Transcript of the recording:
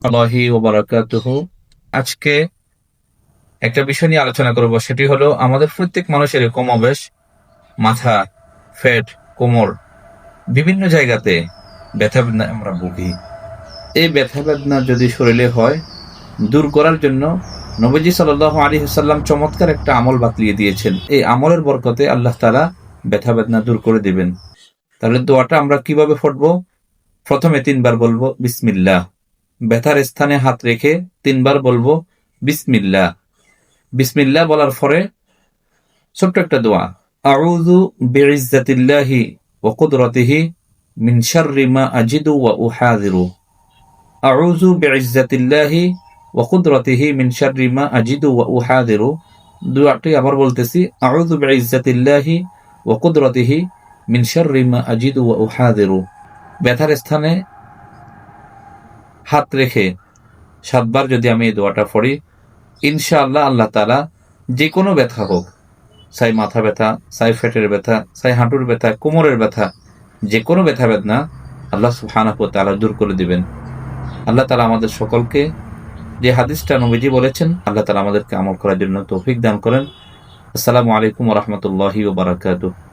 আল্লাহি ওয়া বারাকাতুহু। আজকে একটা বিষয় নিয়ে আলোচনা করব, সেটি হলো আমাদের প্রত্যেক মানুষের কমবেশ মাথা, পেট, কোমর বিভিন্ন জায়গাতে ব্যথা বেদনা আমরা ভুগি। এই ব্যথা বেদনা যদি শরীরে হয়, দূর করার জন্য নবীজি সাল্লাল্লাহু আলাইহি ওয়াসাল্লাম চমৎকার একটা আমল বাতলিয়ে দিয়েছেন। এই আমলের বরকতে আল্লাহ তাআলা ব্যথা বেদনা দূর করে দিবেন। তাহলে দোয়াটা আমরা কিভাবে পড়বো? প্রথমে ৩ বার বলবো বিসমিল্লাহ। ব্যথার স্থানে হাত রেখে ৩ বার বলবো বিসমিল্লাহ। বিসমিল্লাহ বলার পরে ছোট্ট একটা দোয়া, আউযু বিইজ্জাতিল্লাহি ওয়া কুদরাতিহি মিন শাররি মা আজিদু ওয়া উহাযিরু। আউযু বিইজ্জাতিল্লাহি ওয়া কুদরাতিহি মিন শাররি মা আজিদু ওয়া উহাযিরু। দোয়াটি আবার বলতেছি, আউযু বিইজ্জাতিল্লাহি ওয়া কুদরাতিহি মিন শাররি মা আজিদু ওয়া উহাযিরু। ব্যথার স্থানে হাত রেখে ৭ বার যদি আমি এই দোয়াটা পড়ি, ইনশাআল্লাহ আল্লাহ তাআলা যে কোনো ব্যথা হোক, চাই মাথা ব্যথা, চাই পেটের ব্যথা, চাই হাঁটুর ব্যথা, কোমরের ব্যথা, যে কোনো ব্যথা বেদনা আল্লাহ সুবহানাহু ওয়া তাআলা দূর করে দিবেন। আল্লাহ তাআলা আমাদের সকলকে যে হাদিসটা নবীজি বলেছেন, আল্লাহ তাআলা আমাদেরকে আমল করার জন্য তৌফিক দান করেন। আসসালামু আলাইকুম ওয়া রাহমাতুল্লাহি ওয়া বারাকাতুহু।